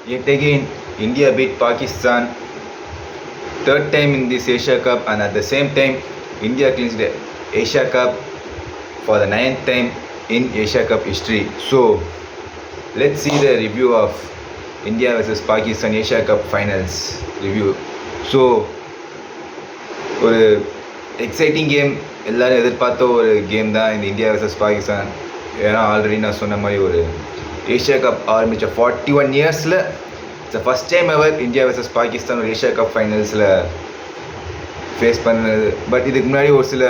Yet again, India beat Pakistan third time in this Asia Cup, and at the same time, India clinched the Asia Cup for the ninth time in Asia Cup history. So, let's see the review of India versus Pakistan Asia Cup finals review. So ஒரு exciting game, எல்லோரும் எதிர்பார்த்த ஒரு game தான் இந்த India versus Pakistan. ஏன்னா already நான் சொன்ன மாதிரி ஒரு ஏஷியா கப் ஆரம்பித்த 41 இயர்ஸில் it's first time ever India versus Pakistan ஒரு ஏஷியா கப் ஃபைனல்ஸில் ஃபேஸ் பண்ணது. பட் இதுக்கு முன்னாடி ஒரு சில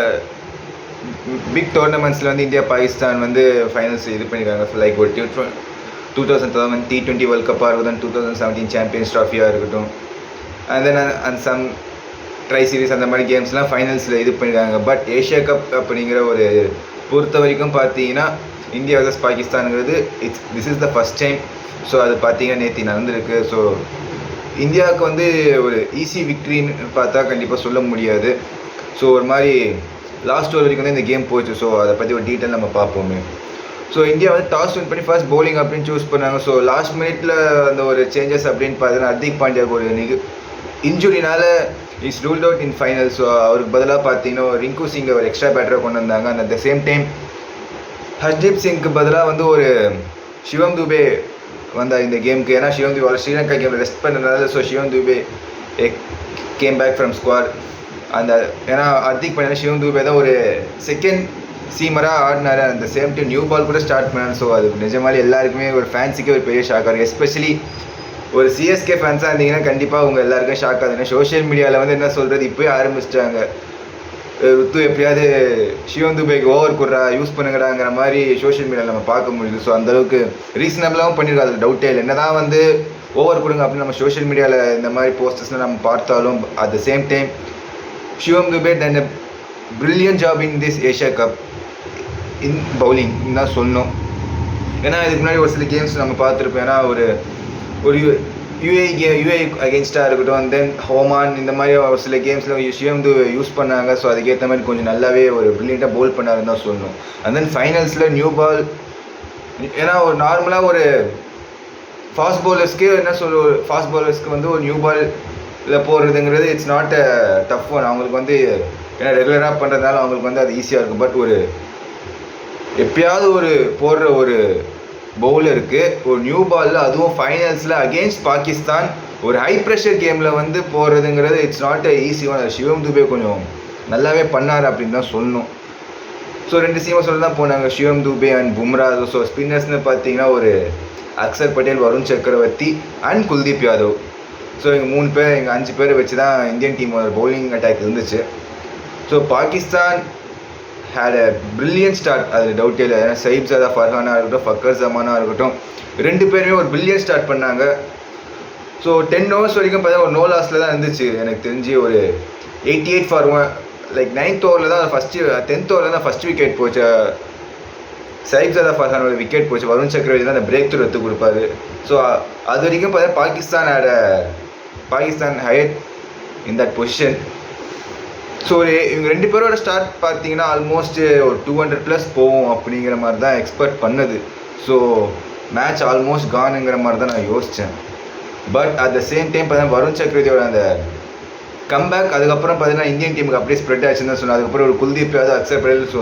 பிக் டோர்னமெண்ட்ஸில் வந்து இந்தியா பாகிஸ்தான் வந்து ஃபைனல்ஸ் இது பண்ணியிருக்காங்க. லைக் ஒரு 2011 T20 வேர்ல்ட் கப்பாக இருக்கட்டும், 2017 சாம்பியன்ஸ் ட்ராஃபியாக இருக்கட்டும், and then and some tri series அந்த மாதிரி கேம்ஸ்லாம் ஃபைனல்ஸில் இது பண்ணியிருக்காங்க. பட் ஏஷியா கப் அப்படிங்கிற ஒரு பொறுத்த வரைக்கும் பார்த்தீங்கன்னா இந்தியா வர்சஸ் பாகிஸ்தானுங்கிறது this is the first time. So அது பார்த்தீங்கன்னா நேற்று நடந்திருக்கு. ஸோ இந்தியாவுக்கு வந்து ஒரு ஈஸி விக்ட்ரின்னு பார்த்தா கண்டிப்பாக சொல்ல முடியாது. ஸோ ஒரு மாதிரி லாஸ்ட் ஓவர் வரைக்கும் வந்து இந்த கேம் போச்சு. ஸோ அதை பற்றி ஒரு டீட்டெயில் நம்ம பார்ப்போமே. ஸோ இந்தியா வந்து டாஸ் வின் பண்ணி ஃபர்ஸ்ட் பவுலிங் அப்படின்னு சூஸ் பண்ணாங்க. ஸோ லாஸ்ட் மினிட்ல அந்த ஒரு சேஞ்சஸ் அப்படின்னு பார்த்தீங்கன்னா ஹர்திக் பாண்டியாவுக்கு ஒரு இன்ஜுரினால is ruled out in final. So அவருக்கு பதிலாக பார்த்தீங்கன்னா ரிங்கு சிங் ஒரு எக்ஸ்ட்ரா பேட்டரை கொண்டு வந்தாங்க. And at the same time Hardeep சிங்க்கு பதிலாக வந்து ஒரு சிவம் துபே வந்தார் இந்த கேமுக்கு. ஏன்னா சிவம் துபே ஸ்ரீலங்கா கேமில் ரெஸ்ட் பண்ணதுனால so Shivam Dube came back from squad. அந்த ஏன்னா ஹர்திக் பாண்டியா சிவம் துபே தான் ஒரு செகண்ட் சீமராக ஆடினார். அந்த சேம் டைம் நியூ பால் கூட ஸ்டார்ட் பண்ணார். ஸோ அது நிஜமாலே எல்லாருக்குமே ஒரு ஃபேன்ஸுக்கே ஒரு பெரிய ஷாக்காக இருக்குது. எஸ்பெஷலி ஒரு சிஎஸ்கே ஃபேன்ஸாக இருந்தீங்கன்னா கண்டிப்பாக உங்கள் எல்லாருக்கும் ஷாக் ஆகுதுன்னா சோஷியல் மீடியாவில் வந்து என்ன சொல்கிறது இப்போயே ஆரம்பிச்சிட்டாங்க. ருத்து எப்படியாவது சிவம் துபேக்கு ஓவர் கொடுறா யூஸ் பண்ணுங்கடாங்கிற மாதிரி சோஷியல் மீடியாவில் நம்ம பார்க்க முடியுது. ஸோ அந்தளவுக்கு ரீசனபிளாகவும் பண்ணியிருக்காது, அதில் டவுட்டே இல்லை. என்ன தான் வந்து ஓவர் கொடுங்க அப்படின்னு நம்ம சோஷியல் மீடியாவில் இந்த மாதிரி போஸ்டர்ஸ்லாம் நம்ம பார்த்தாலும் at the same time Shivam Dube done a brilliant job in this Asia cup in bowling தான் சொல்லணும். ஏன்னா இதுக்கு முன்னாடி ஒரு சில கேம்ஸ் நம்ம பார்த்துருப்போம். ஏன்னா ஒரு யூஏ அகேன்ஸ்டாக இருக்கட்டும், அண்ட் தென் ஹோமான் இந்த மாதிரி ஒரு சில கேம்ஸில் சிவம் துபே யூஸ் பண்ணாங்க. ஸோ அதுக்கேற்ற மாதிரி கொஞ்சம் நல்லாவே ஒரு ப்ரில்லியண்ட்டாக பவுல் பண்ணாருன்னு தான் சொல்லணும். அண்ட் தென் ஃபைனல்ஸில் நியூ பால், ஏன்னா ஒரு நார்மலாக ஒரு ஃபாஸ்ட் பவுலர்ஸ்க்கு என்ன ஒரு ஃபாஸ்ட் பவுலர்ஸ்க்கு வந்து ஒரு நியூ பாலில் போடுறதுங்கிறது it's not a tough one. அவங்களுக்கு வந்து ஏன்னா ரெகுலராக பண்ணுறதுனால அவங்களுக்கு வந்து அது ஈஸியாக இருக்கும். பட் ஒரு எப்பயாவது ஒரு போடுற ஒரு பவுலருக்கு ஒரு நியூ பாலில் அதுவும் ஃபைனல்ஸில் அகெயின்ஸ்ட் பாகிஸ்தான் ஒரு ஹை ப்ரெஷர் கேமில் வந்து போடுறதுங்கிறது it's not a easy one. Shivam Dube கொஞ்சம் நல்லாவே பண்ணார் அப்படின்னு தான் சொல்லணும். ஸோ 2 சீமர்ஸோடு தான் போனாங்க, சிவம் துபே அண்ட் பும்ரா. ஸோ ஸ்பின்னர்ஸ்னு பார்த்தீங்கன்னா ஒரு அக்சர் பட்டேல், வருண் சக்கரவர்த்தி அண்ட் குல்தீப் யாதவ். ஸோ எங்கள் 3 பேர், எங்கள் 5 பேரை வச்சு தான் இந்தியன் டீமோட பவுலிங் அட்டாக் இருந்துச்சு. So Pakistan had a brilliant start, அதில் டவுட்டே இல்லை. ஏன்னா சயிப் ஜாதா ஃபர்ஹானாக இருக்கட்டும், ஃபக்கர் ஜமானாக இருக்கட்டும், 2 பேருமே ஒரு பிரில்லியன்ட் ஸ்டார்ட் பண்ணாங்க. ஸோ 10 overs வரைக்கும் பார்த்தா ஒரு நோ லாஸில் தான் இருந்துச்சு. எனக்கு தெரிஞ்சு ஒரு 88 for 1, லைக் 9th ஓவரில் தான் 10th ஓவரில் தான் ஃபஸ்ட் விக்கெட் போச்சு. சயிப் ஜாதா ஃபர்ஹானோட விக்கெட் போச்சு. வருண் சக்கரவர்த்தி தான் அந்த பிரேக் த்ரூ எடுத்து கொடுப்பாரு. ஸோ அது வரைக்கும் பார்த்தா Pakistan higher in that position. So இவங்க 2 பேரோட ஸ்டார்ட் பார்த்தீங்கன்னா ஆல்மோஸ்ட் ஒரு 200+ போகும் அப்படிங்கிற மாதிரி தான் எக்ஸ்பெக்ட் பண்ணுது. ஸோ மேட்ச் ஆல்மோஸ்ட் கானுங்கிற மாதிரி தான் நான் யோசித்தேன். But at the same time பார்த்தீங்கன்னா வருண் சக்கரவர்த்தியோட அந்த கம்பேக், அதுக்கப்புறம் பார்த்தீங்கன்னா இந்தியன் டீமுக்கு அப்படியே ஸ்ப்ரெட் ஆச்சுன்னு தான் சொன்னேன். அதுக்கப்புறம் ஒரு Kuldeep Yadav, Axar Patel, so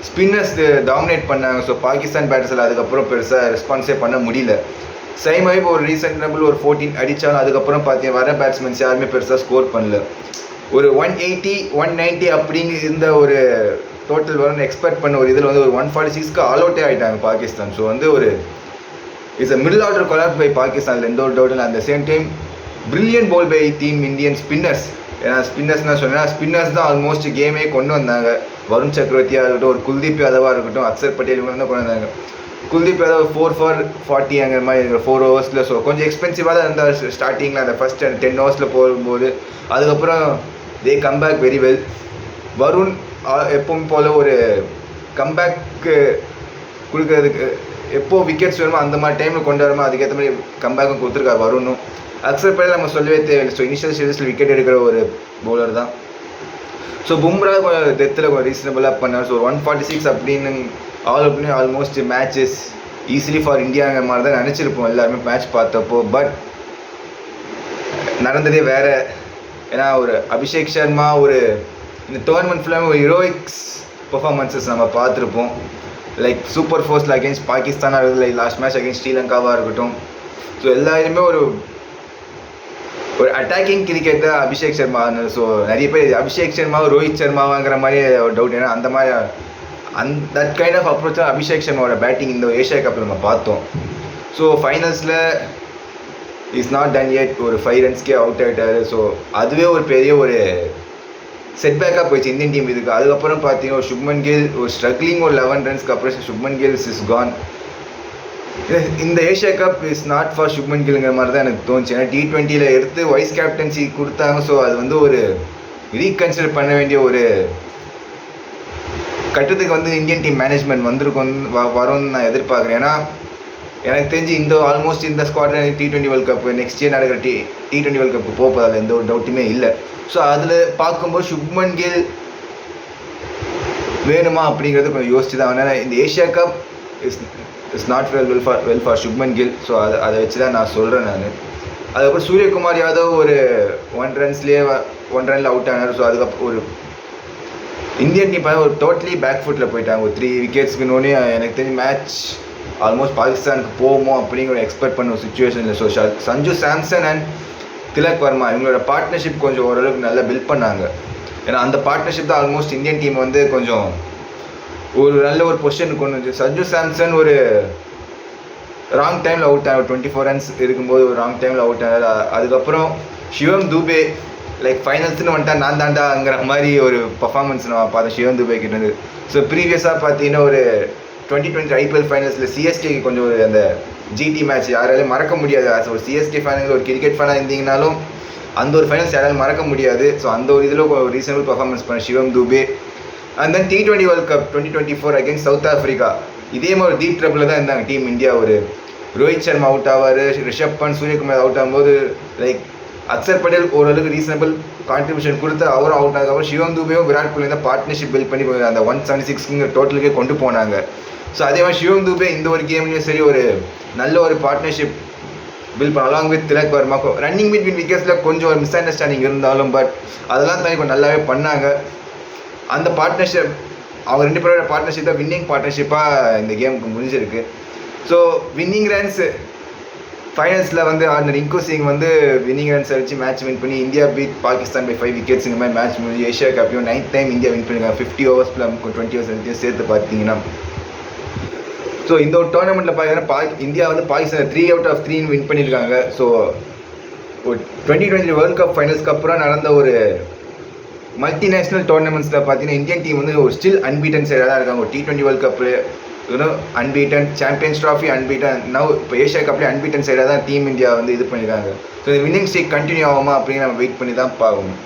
spinners dominate பண்ணாங்க. ஸோ பாகிஸ்தான் பேட்டர்ஸில் அதுக்கப்புறம் பெருசாக ரெஸ்பான்ஸே பண்ண முடியல. சைமாவே ஒரு ரீசனபிள் ஒரு 14 அடித்தாலும் அதுக்கப்புறம் பார்த்தீங்கன்னா வர பேட்ஸ்மென்ஸ் யாருமே பெருசாக ஸ்கோர் பண்ணல. ஒரு 180 190 அப்படிங்க இருந்த ஒரு டோட்டல் வரும்னு எக்ஸ்பெக்ட் பண்ண ஒரு இதில் வந்து ஒரு 146க்கு ஆல் அவுட்டே ஆகிட்டாங்க பாகிஸ்தான். ஸோ வந்து ஒரு it's a middle order collapse by Pakistan, எந்த ஒரு டவுட் இல்லை. At the same time brilliant bowl by team Indian spinners. ஏன்னா ஸ்பின்னர்ஸ்னால் சொன்னால் ஸ்பின்னர்ஸ் தான் ஆல்மோஸ்ட் கேமே கொண்டு வந்தாங்க. வருண் சக்கரவர்த்தியாக இருக்கட்டும், ஒரு குல்தீப் யாதவாக இருக்கட்டும், அக்சர் பட்டேல் இவங்க தான் கொண்டு வந்தாங்க. குல்தீப் யாதவ் 4 for 40 அங்கிற மாதிரி இருக்கிற 4 overs. ஸோ கொஞ்சம் எக்ஸ்பென்சிவாக தான் இருந்தால் ஸ்டார்டிங்கில் அந்த ஃபஸ்ட் 10 overs போகும்போது. அதுக்கப்புறம் தே கம்பேக் வெரி வெல். வருண் எப்பவும் போல் ஒரு கம்பேக்கு கொடுக்கறதுக்கு எப்போ விக்கெட்ஸ் வேணுமோ அந்த மாதிரி டைமில் கொண்டு வரமோ அதுக்கேற்ற மாதிரி கம்பேக்கும் கொடுத்துருக்காரு வருணும். அக்சர் பட்டேல் நம்ம சொல்லவே தேவையில்லை. ஸோ இனிஷியல் ஸ்டேஜஸில் விக்கெட் எடுக்கிற ஒரு பவுலர் தான். ஸோ பும்ரா கொஞ்சம் டெத்தில் கொஞ்சம் ரீசனபிளாக பண்ணார். ஸோ 146 அப்படின்னு ஆல் அப்படின்னு ஆல்மோஸ்ட் மேட்சஸ் ஈஸிலி ஃபார் இந்தியாங்கிற மாதிரி தான் நினச்சிருப்போம் எல்லாருமே மேட்ச் பார்த்தப்போ. பட் நடந்ததே வேறு. ஏன்னா ஒரு அபிஷேக் சர்மா ஒரு இந்த டோர்னமெண்ட் ஃபுல்லாக ஒரு ஹீரோயிக்ஸ் பெர்ஃபார்மன்ஸஸ் நம்ம பார்த்துருப்போம். லைக் சூப்பர் ஃபோர்ஸில் அகேன்ஸ்ட் பாகிஸ்தானாக இருக்குது, லைக் லாஸ்ட் மேட்ச் அகேன்ஸ்ட் ஸ்ரீலங்காவாக இருக்கட்டும். ஸோ எல்லாருமே ஒரு அட்டாக்கிங் கிரிக்கெட் தான் அபிஷேக் சர்மா. ஸோ நிறைய பேர் அபிஷேக் சர்மா ரோஹித் சர்மாவாங்கிற மாதிரி ஒரு டவுட். ஏன்னா அந்த மாதிரி தட் கைண்ட் ஆஃப் அப்ரோச் தான் அபிஷேக் சர்மாவோட பேட்டிங் இந்த ஏஷியா கப்பில் நம்ம பார்த்தோம். ஸோ ஃபைனல்ஸில் இஸ் நாட் டன் எட், ஒரு 5 ரன்ஸ்க்கே அவுட் ஆகிட்டார். ஸோ அதுவே ஒரு பெரிய ஒரு செட்பேக்காக போயிடுச்சு இந்தியன் டீம் இதுக்கு. அதுக்கப்புறம் பார்த்தீங்கன்னா ஒரு சுப்மன் கில் ஒரு ஸ்ட்ரகிளிங் ஒரு 11 ரன்ஸ்க்கு அப்புறம் சுப்மன் கில் இஸ் கான். இந்த Asia cup is not for Shubman கில்ங்கிற மாதிரி தான் எனக்கு தோணுச்சு. ஏன்னா T20 எடுத்து வைஸ் கேப்டன்சி கொடுத்தாங்க. ஸோ அது வந்து ஒரு ரீகன்சிடர் பண்ண வேண்டிய ஒரு கட்டத்துக்கு வந்து இந்தியன் டீம் மேனேஜ்மெண்ட் வரும்னு நான் எதிர்பார்க்குறேன். ஏன்னா எனக்கு தெரிஞ்சு இந்த ஆல்மோஸ்ட் இந்த ஸ்குவாட்ல T20 world cup next year நடக்கிற T20 வேர்ல்ட் கப் போகாது, எந்த ஒரு டவுட்டுமே இல்லை. ஸோ அதில் பார்க்கும்போது சுப்மன் கில் வேணுமா அப்படிங்கிறது கொஞ்சம் யோசிச்சு தான். ஏன்னா இந்த Asia cup is not well for Shubman Gill. So அதை வச்சு தான் நான் சொல்கிறேன். அதுக்கப்புறம் சூரியகுமார் யாதவ் ஒரு 1 ரன்னில் அவுட் ஆனார். ஸோ அதுக்கப்புறம் ஒரு இந்தியன் டீம் ஒரு டோட்டலி பேக் ஃபுட்டில் போயிட்டாங்க. ஒரு 3 விக்கெட்ஸ்க்குன்னொன்னே எனக்கு தெரிஞ்சு மேட்ச் ஆல்மோஸ்ட் பாகிஸ்தானுக்கு போகுமோ அப்படிங்கிற எக்ஸ்பெக்ட் பண்ண ஒரு சுச்சுவேஷனில். ஸோ சஞ்சு சாம்சன் அண்ட் திலக் வர்மா இவங்களோட பார்ட்னர்ஷிப் கொஞ்சம் ஓரளவுக்கு நல்லா பில்ட் பண்ணாங்க. ஏன்னா அந்த பார்ட்னர்ஷிப் தான் ஆல்மோஸ்ட் இந்தியன் டீம் வந்து கொஞ்சம் ஒரு நல்ல ஒரு பொசிஷனுக்கு கொண்டு வந்து. சஞ்சு சாம்சன் ஒரு ராங் டைமில் அவுட் ஆனார். 24 ரன்ஸ் இருக்கும்போது ஒரு ராங் டைமில் அவுட் ஆனார். அதுக்கப்புறம் சிவம் துபே லைக் ஃபைனல்ஸ்னு வந்துட்டா நான் தாண்டாங்கிற மாதிரி ஒரு பர்ஃபார்மன்ஸ் நான் பார்த்தேன் சிவம் துபே கிட்டேருந்து. ஸோ ப்ரீவியஸாக பார்த்தீங்கன்னா ஒரு 2020 IPL ஃபைனல்ஸில் சிஎஸ்கேக்கு கொஞ்சம் ஒரு அந்த ஜிடி மேட்ச் யாராலையும் மறக்க முடியாது. அது ஒரு சிஎஸ்கே ஃபேனுங்க ஒரு கிரிக்கெட் ஃபேனாக இருந்தீங்கனாலும் அந்த ஒரு ஃபைனல்ஸ் யாராலும் மறக்க முடியாது. ஸோ அந்த ஒரு இதில் ஒரு ரீசனபிள் பர்ஃபார்மன்ஸ் பண்ண Shivam Dube. And then T20 world cup 2024 against South Africa இதே மாதிரி டீப் ட்ரபிளில் தான் இருந்தாங்க டீம் இந்தியா. ஒரு ரோஹித் சர்மா அவுட் ஆவார், ரிஷப் பண்ட் சூரியகுமார் அவுட் ஆகும்போது லைக் அக்சர் பட்டேல் ஓரளவுக்கு ரீசனபிள் கான்ட்ரிபியூஷன் கொடுத்து அவரும் அவுட் ஆகுது. சிவம் துபேவும் விராட் கோலி தான் பார்ட்னர்ஷிப் பில்ட் பண்ணி அந்த 176 டோட்டலுக்கே கொண்டு போனாங்க. ஸோ அதே மாதிரி சிவம் துபே இந்த ஒரு கேம்லேயும் சரி ஒரு நல்ல ஒரு பார்ட்னர்ஷிப் பில்ட் பண்ண along with Tilak Varma. Running between விக்கெட்ஸில் கொஞ்சம் ஒரு மிஸ் அண்டர்ஸ்டாண்டிங் இருந்தாலும் பட் அதெல்லாம் தாண்டி கொஞ்சம் நல்லாவே பண்ணாங்க. அந்த பார்ட்னர்ஷிப் அவங்க 2 பேரோட பார்ட்னர்ஷிப் தான் வின்னிங் பார்ட்னர்ஷிப்பாக இந்த கேமுக்கு முடிஞ்சிருக்கு. ஸோ வின்னிங் ரன்ஸ் ஃபைனல்ஸில் வந்து அந்த ரிங்கு சிங் வந்து வின்னிங் ரன்ஸ் அடிச்சு மேட்ச் வின் பண்ணி India beat Pakistan by 5 wickets இந்த மாதிரி மேட்ச் முடிஞ்சு ஏஷியா கப்பையும் 9th டைம் இந்தியா வின் பண்ணியிருக்காங்க. 50 ஓவர்ஸில் 20 ஓவர்ஸ் சேர்த்து பார்த்தீங்கன்னா. ஸோ இந்த ஒரு டோர்னமெண்ட்டில் பார்த்தீங்கன்னா இந்தியா வந்து பாகிஸ்தான் 3 out of 3 வின் பண்ணியிருக்காங்க. ஸோ ஒரு 2020 வேர்ல்ட் கப் ஃபைனல்ஸ்க்கு அப்புறம் நடந்த ஒரு மல்டிநேஷ்னல் டோர்னமெண்ட்ஸில் பார்த்தீங்கன்னா இந்தியன் டீம் வந்து ஒரு ஸ்டில் அன்பீட்டன் சைடாக தான் இருக்காங்க. ஒரு T20 வேர்ல்ட் கப்பில் unbeaten, champions trophy unbeaten, now இப்போ ஏஷியா கப்லேயே அன்பீட்டன் சைடாக தான் டீம் இந்தியா வந்து இது பண்ணியிருக்காங்க. ஸோ இந்த வின்னிங் ஸ்ட்ரீக் கண்டினியூ ஆகுமா அப்படின்னு நம்ம வெயிட் பண்ணி தான் பார்க்கணும்.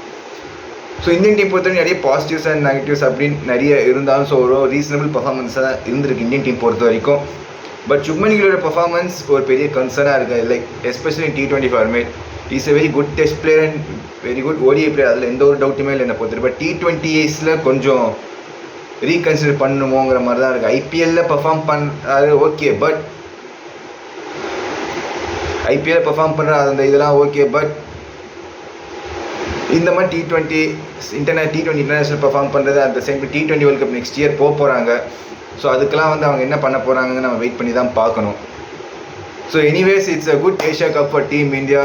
ஸோ இந்தியன் டீம் பொறுத்தவரை நிறைய பாசிட்டிவ்ஸ் அண்ட் நெகட்டிவ்ஸ் அப்படின்னு நிறைய இருந்தாலும் ஸோ ஒரு ரீசனபிள் பர்ஃபார்மன்ஸாக தான் இருந்திருக்கு இந்தியன் டீம் பொறுத்த வரைக்கும். பட் சுப்மன் கில்லோட பர்ஃபார்மன்ஸ் ஒரு பெரிய கன்சர்னாக இருக்குது. Like especially T20 format is a very good test player and very good ODI player. அதில் எந்த ஒரு டவுட்டுமே இல்லை என்னை பொறுத்தவரை. பட் T20 கொஞ்சம் ரீகன்சிடர் பண்ணணுமோங்கிற மாதிரி தான் இருக்குது. IPL பெர்ஃபார்ம் பண்ணுறாரு ஓகே, பட் IPL பெர்ஃபார்ம் பண்ணுற அந்த இதெல்லாம் ஓகே, பட் இந்த மாதிரி T20 இன்டர்நேஷ்னல் பெர்ஃபார்ம் பண்ணுறது அந்த same T20 world cup next year போகிறாங்க. ஸோ அதுக்கெல்லாம் வந்து அவங்க என்ன பண்ண போகிறாங்கன்னு நம்ம வெயிட் பண்ணி தான் பார்க்கணும். So anyways it's a good Asia cup for team India.